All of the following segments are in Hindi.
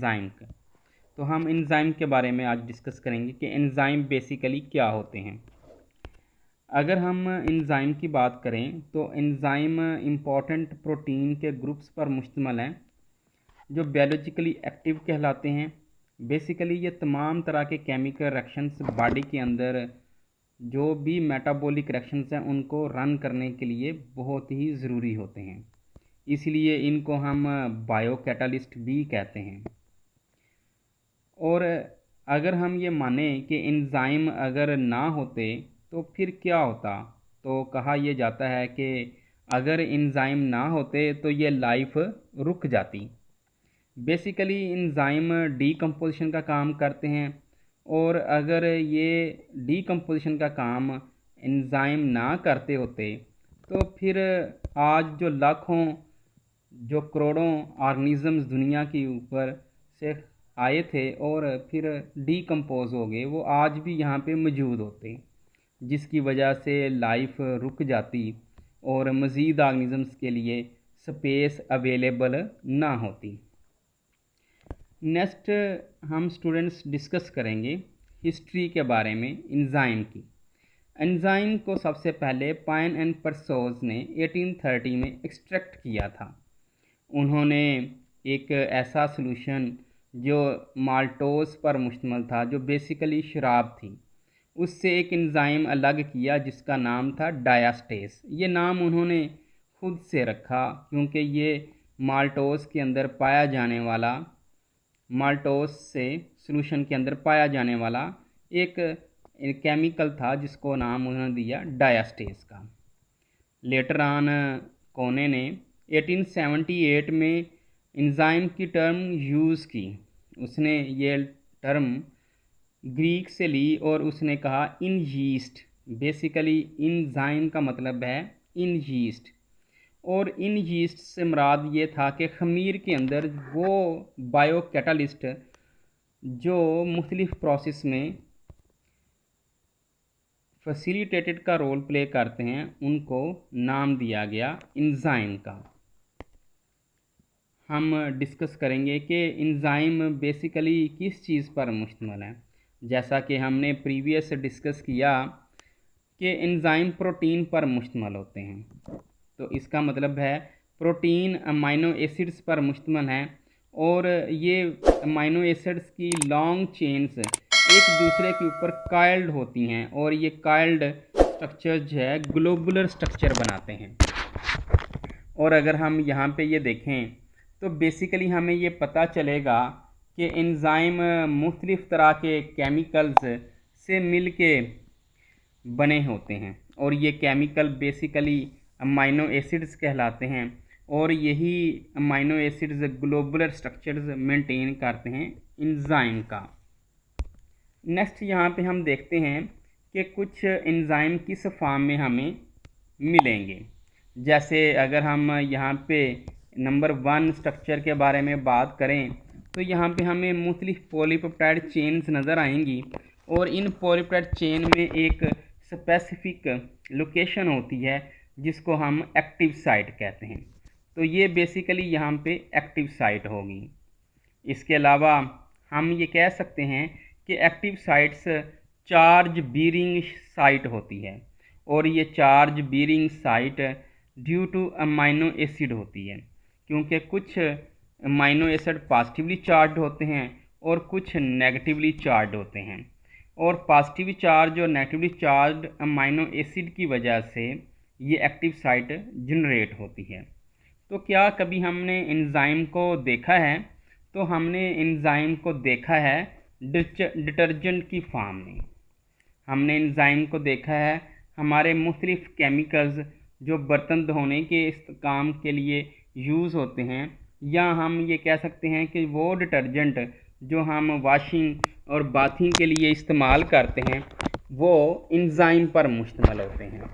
एंजाइम का। तो हम एंजाइम के बारे में आज डिस्कस करेंगे कि एंजाइम बेसिकली क्या होते हैं। अगर हम एंजाइम की बात करें तो एंजाइम इम्पॉर्टेंट प्रोटीन के ग्रुप्स पर मुश्तमिल हैं जो बायोलॉजिकली एक्टिव कहलाते हैं। बेसिकली ये तमाम तरह के केमिकल रिएक्शंस बॉडी के अंदर जो भी मेटाबॉलिक रिएक्शंस हैं उनको रन करने के लिए बहुत ही ज़रूरी होते हैं, इसलिए इनको हम बायो कैटालिस्ट भी कहते हैं। और अगर हम ये माने कि एंजाइम अगर ना होते तो फिर क्या होता, तो कहा यह जाता है कि अगर एंजाइम ना होते तो ये लाइफ रुक जाती। बेसिकली एंजाइम डीकम्पोजिशन का काम करते हैं, और अगर ये डीकम्पोजिशन का काम एंजाइम ना करते होते तो फिर आज जो लाखों जो करोड़ों ऑर्गेनिज़म्स दुनिया के ऊपर से आए थे और फिर डीकम्पोज हो गए, वो आज भी यहाँ पे मौजूद होते, जिसकी वजह से लाइफ रुक जाती और मज़ीद ऑर्गेनिज़म्स के लिए स्पेस अवेलेबल ना होती। नेक्स्ट हम स्टूडेंट्स डिस्कस करेंगे हिस्ट्री के बारे में एंजाइम की। एंजाइम को सबसे पहले पाइन एंड परसोज ने 1830 में एक्सट्रैक्ट किया था। उन्होंने एक ऐसा सॉल्यूशन जो माल्टोस पर मुश्तमिल था, जो बेसिकली शराब थी, उससे एक एंजाइम अलग किया जिसका नाम था डायास्टेस। ये नाम उन्होंने खुद से रखा क्योंकि ये माल्टोस के अंदर पाया जाने वाला माल्टोस से सॉल्यूशन के अंदर पाया जाने वाला एक केमिकल था जिसको नाम उन्होंने दिया डायास्टेस का। लेटर ऑन कोने ने 1878 में एंजाइम की टर्म यूज़ की। उसने ये टर्म ग्रीक से ली और उसने कहा इन यीस्ट। बेसिकली एंजाइम का मतलब है इन यीस्ट, और इन यीस्ट से मुराद ये था कि ख़मीर के अंदर वो बायो कैटालिस्ट जो मुख्तलिफ़ प्रोसेस में फैसिलिटेटेड का रोल प्ले करते हैं, उनको नाम दिया गया एंजाइम का। हम डिस्कस करेंगे कि एंजाइम बेसिकली किस चीज़ पर मुश्तमिल है। जैसा कि हमने प्रीवियस डिस्कस किया कि एंजाइम प्रोटीन पर मुश्तमिल होते हैं, तो इसका मतलब है प्रोटीन अमाइनो एसिड्स पर मुश्तमिल हैं, और ये अमाइनो एसिड्स की लॉन्ग चेन्स एक दूसरे के ऊपर काइल्ड होती हैं, और ये काइल्ड स्ट्रक्चर जो है ग्लोबुलर स्ट्रक्चर बनाते हैं। और अगर हम यहाँ पे ये देखें तो बेसिकली हमें ये पता चलेगा कि एंजाइम मुख्तलिफ़ तरह के केमिकल्स से मिल के बने होते हैं, और ये केमिकल बेसिकली अमाइनो एसिड्स कहलाते हैं, और यही amino acids globular structures maintain करते हैं एंजाइम का। नेक्स्ट यहाँ पे हम देखते हैं कि कुछ एंजाइम किस फॉर्म में हमें मिलेंगे। जैसे अगर हम यहाँ पे नंबर 1 स्ट्रक्चर के बारे में बात करें तो यहाँ पे हमें मुख्तलिफ पॉलीपेप्टाइड चेन्स नज़र आएंगी, और इन पॉलीपेप्टाइड चेन में एक स्पेसिफिक लोकेशन होती है जिसको हम एक्टिव साइट कहते हैं। तो ये बेसिकली यहाँ पे एक्टिव साइट होगी। इसके अलावा हम ये कह सकते हैं कि active sites charge bearing site होती है, और ये charge bearing site due two amino acid होती है, क्योंकि कुछ अमाइनो एसिड पॉजिटिवली चार्ज होते हैं और कुछ नेगेटिवली चार्ज होते हैं, और पॉजिटिव चार्ज और नेगेटिवली चार्ज अमाइनो एसिड की वजह से ये एक्टिव साइट जनरेट होती है। तो क्या कभी हमने एंजाइम को देखा है? तो हमने एंजाइम को देखा है डिटर्जेंट की फॉर्म में। हमने एंजाइम को देखा है हमारे मुख्तलिफ़ केमिकल्स जो बर्तन धोने के इस काम के लिए यूज़ होते हैं, या हम ये कह सकते हैं कि वो डिटर्जेंट जो हम वॉशिंग और बाथिंग के लिए इस्तेमाल करते हैं वो एंजाइम पर मुश्तमिल होते हैं।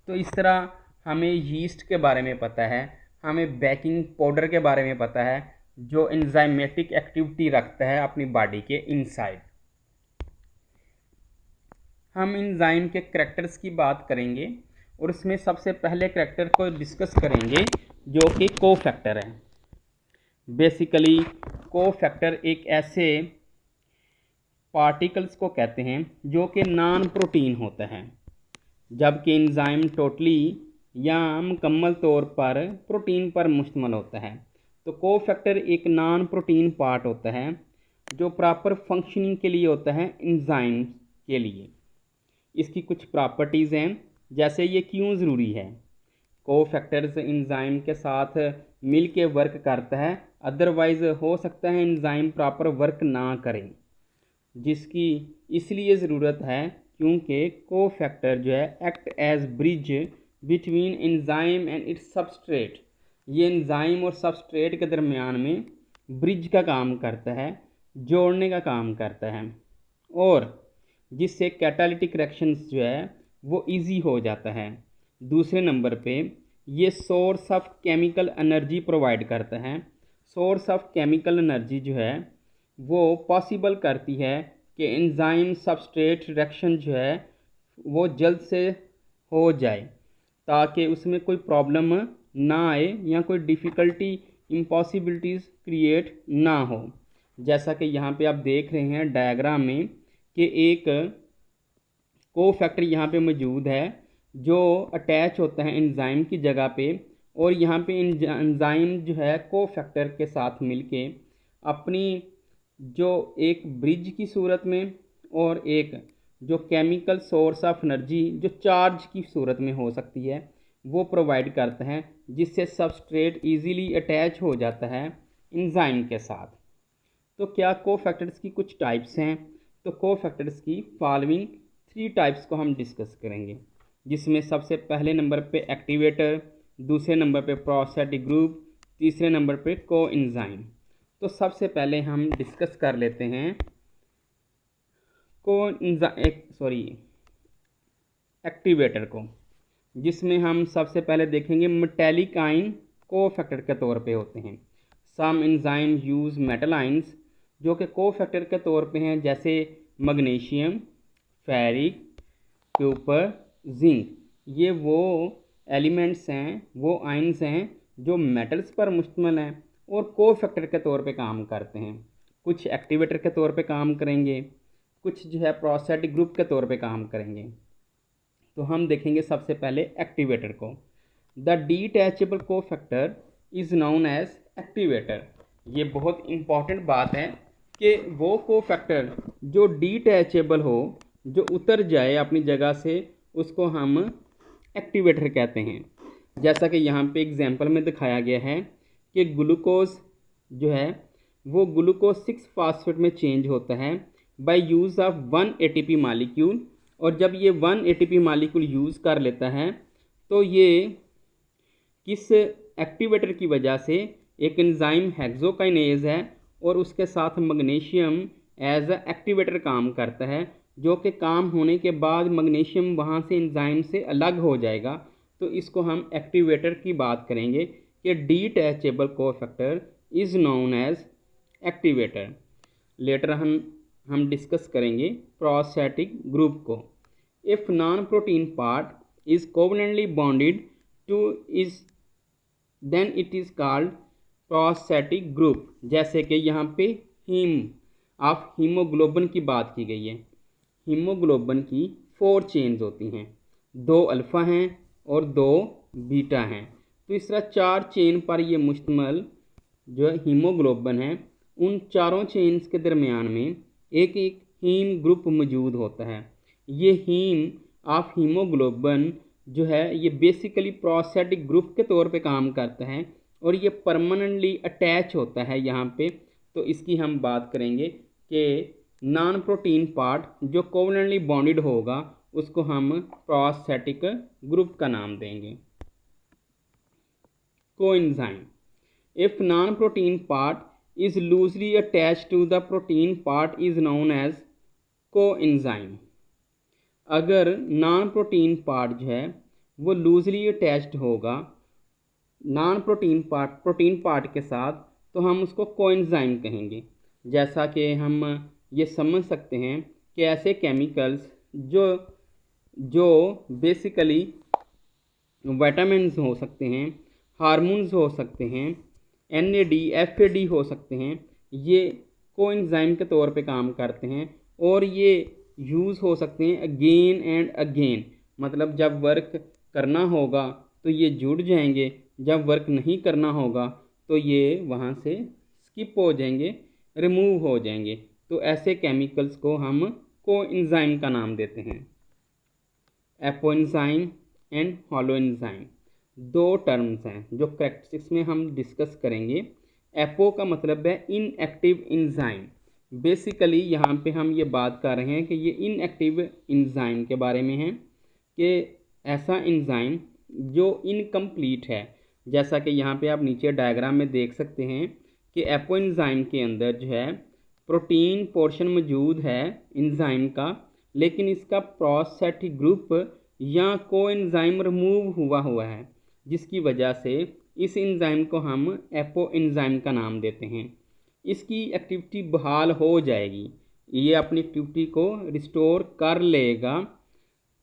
तो इस तरह हमें यीस्ट के बारे में पता है, हमें बेकिंग पाउडर के बारे में पता है जो एंजाइमेटिक एक्टिविटी रखता है अपनी बॉडी के इनसाइड। हम एंजाइम के करैक्टर्स की बात करेंगे, और उसमें सबसे पहले करैक्टर को डिस्कस करेंगे जो कि कोफैक्टर है। बेसिकली कोफैक्टर एक ऐसे पार्टिकल्स को कहते हैं जो कि नॉन प्रोटीन होता है, जबकि एंजाइम टोटली या मुकम्मल तौर पर प्रोटीन पर मुश्तमिल होता है। तो कोफैक्टर एक नॉन प्रोटीन पार्ट होता है जो प्रॉपर फंक्शनिंग के लिए होता है एंजाइम के लिए। इसकी कुछ प्रॉपर्टीज़ हैं, जैसे ये क्यों ज़रूरी है। कोफैक्टर्स एंजाइम के साथ मिल के वर्क करता है, अदरवाइज़ हो सकता है एंजाइम प्रॉपर वर्क ना करें, जिसकी इसलिए ज़रूरत है क्योंकि कोफैक्टर जो है act as bridge between enzyme and its substrate. ये एंजाइम और सबस्ट्रेट के दरमियान में ब्रिज का काम करता है, जोड़ने का काम करता है, और जिससे कैटालिटिक रिएक्शंस जो है वो इजी हो जाता है। दूसरे नंबर पे ये source of chemical energy provide करता है। सोर्स ऑफ केमिकल एनर्जी जो है वो पॉसिबल करती है कि एंजाइम सबस्ट्रेट रिएक्शन जो है वो जल्द से हो जाए, ताकि उसमें कोई प्रॉब्लम ना आए या कोई डिफ़िकल्टी इम्पॉसिबिलिटीज़ क्रिएट ना हो। जैसा कि यहाँ पे आप देख रहे हैं डायग्राम में कि एक कोफैक्टर यहाँ पे मौजूद है जो अटैच होता है एंजाइम की जगह पे, और यहाँ पे एंजाइम जो है कोफैक्टर के साथ मिलके अपनी जो एक ब्रिज की सूरत में और एक जो केमिकल सोर्स ऑफ एनर्जी जो चार्ज की सूरत में हो सकती है वो प्रोवाइड करता है, जिससे सबस्ट्रेट इजीली अटैच हो जाता है एंजाइम के साथ। तो क्या कोफैक्टर्स की कुछ टाइप्स हैं? तो कोफैक्टर्स की फॉलोइंग 3 टाइप्स को हम डिस्कस करेंगे, जिसमें सबसे पहले नंबर पे एक्टिवेटर, दूसरे नंबर पे प्रोस्टैटिक ग्रुप, तीसरे नंबर पे कोएंजाइम। तो सबसे पहले हम डिस्कस कर लेते हैं एक्टिवेटर को, जिसमें हम सबसे पहले देखेंगे मेटेलिक आयन कोफैक्टर के तौर पे होते हैं। सम एंजाइम यूज़ मेटल आयंस जो कि कोफैक्टर के तौर पे हैं, जैसे मैग्नीशियम, फेरिक, कॉपर, जिंक। ये वो एलिमेंट्स हैं, वो आयंस हैं जो मेटल्स पर मुश्तमिल हैं और कोफैक्टर के तौर पे काम करते हैं। कुछ एक्टिवेटर के तौर पे काम करेंगे, कुछ जो है प्रोस्टैटिक ग्रुप के तौर पे काम करेंगे। तो हम देखेंगे सबसे पहले एक्टिवेटर को। The detachable cofactor is known as activator. ये बहुत इम्पॉर्टेंट बात है कि वो कोफैक्टर जो डिटैचेबल हो, जो उतर जाए अपनी जगह से, उसको हम एक्टिवेटर कहते हैं। जैसा कि यहाँ पे एग्जांपल में दिखाया गया है कि ग्लूकोज जो है वो ग्लूकोज 6 फास्फेट में चेंज होता है by use of 1 ATP molecule, और जब ये 1 ATP मालिक्यूल यूज़ कर लेता है तो ये किस एक्टिवेटर की वजह से, एक एंजाइम हेक्सोकाइनेज है और उसके साथ मैग्नीशियम एज अ एक्टिवेटर काम करता है, जो कि काम होने के बाद मैग्नीशियम वहाँ से एंजाइम से अलग हो जाएगा। तो इसको हम एक्टिवेटर की बात करेंगे कि detachable cofactor is known as activator. Later हम डिस्कस करेंगे प्रोस्टैटिक ग्रुप को। If non protein part is covalently bonded to is then it is called prosthetic group. जैसे कि यहाँ पे हीमोग्लोबिन की बात की गई है। हीमोग्लोबिन की 4 चेन्स होती हैं, 2 अल्फ़ा हैं और 2 बीटा हैं। तो इस तरह 4 चेन पर ये मुश्तमिल जो हीमोग्लोबिन है, उन चारों चेन्स के दरमियान में एक एक हीम ग्रुप मौजूद होता है। ये हीम ऑफ हीमोग्लोबिन जो है ये बेसिकली प्रोस्टैटिक ग्रुप के तौर पे काम करता है और ये परमानेंटली अटैच होता है यहाँ पे। तो इसकी हम बात करेंगे कि नॉन प्रोटीन पार्ट जो कोवलेंटली बॉन्डेड होगा उसको हम प्रोस्टैटिक ग्रुप का नाम देंगे। Coenzyme. If non protein part is loosely attached to the protein part is known as coenzyme। अगर नॉन प्रोटीन पार्ट जो है वो लूजली अटैच्ड होगा नॉन प्रोटीन पार्ट के साथ, तो हम उसको कोएंजाइम कहेंगे। जैसा कि हम ये समझ सकते हैं कि ऐसे केमिकल्स जो बेसिकली विटामिन्स हो सकते हैं, हार्मोन्स हो सकते हैं, NAD FAD हो सकते हैं, ये कोएंजाइम के तौर पे काम करते हैं और ये यूज़ हो सकते हैं अगेन एंड अगेन। मतलब जब वर्क करना होगा तो ये जुड़ जाएंगे, जब वर्क नहीं करना होगा तो ये वहाँ से स्किप हो जाएंगे, रिमूव हो जाएंगे। तो ऐसे केमिकल्स को हम कोएंजाइम का नाम देते हैं। एपोएंजाइम एंड हॉलोएंजाइम दो टर्म्स हैं जो कैरेक्टरिस्टिक्स में हम डिस्कस करेंगे। एपो का मतलब है इनएक्टिव एंजाइम। बेसिकली यहाँ पे हम ये बात कर रहे हैं कि ये इनएक्टिव एंजाइम के बारे में है, कि ऐसा एंजाइम जो इनकम्प्लीट है। जैसा कि यहाँ पे आप नीचे डायग्राम में देख सकते हैं कि एपो एंजाइम के अंदर जो है प्रोटीन पोर्शन मौजूद है एंजाइम का, लेकिन इसका प्रोस्थेटिक ग्रुप या कोएंजाइम रिमूव हुआ है, जिसकी वजह से इस एंजाइम को हम एपो एंजाइम का नाम देते हैं। इसकी एक्टिविटी बहाल हो जाएगी, ये अपनी एक्टिविटी को रिस्टोर कर लेगा,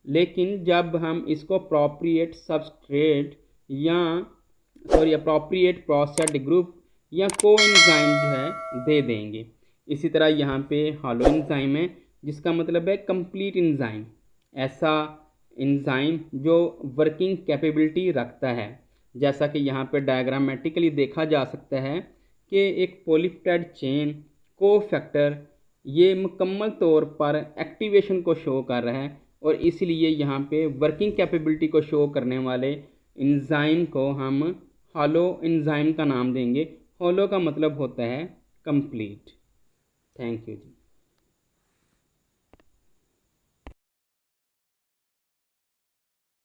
लेकिन जब हम इसको अप्रोप्रिएट सबस्ट्रेट या अप्रोप्रिएट प्रोस्थेटिक ग्रुप या कोएंजाइम जो है दे देंगे। इसी तरह यहाँ पे हॉलो एंजाइम है, जिसका मतलब है कंप्लीट एंजाइम, ऐसा एंजाइम जो वर्किंग कैपेबिलिटी रखता है। जैसा कि यहाँ पे डायग्रामेटिकली देखा जा सकता है कि एक पॉलीपेप्टाइड चेन कोफैक्टर ये मुकम्मल तौर पर एक्टिवेशन को शो कर रहा है, और इसलिए यहाँ पे वर्किंग कैपेबिलिटी को शो करने वाले एंजाइम को हम हॉलो एंजाइम का नाम देंगे। हॉलो का मतलब होता है कंप्लीट। Thank you ji.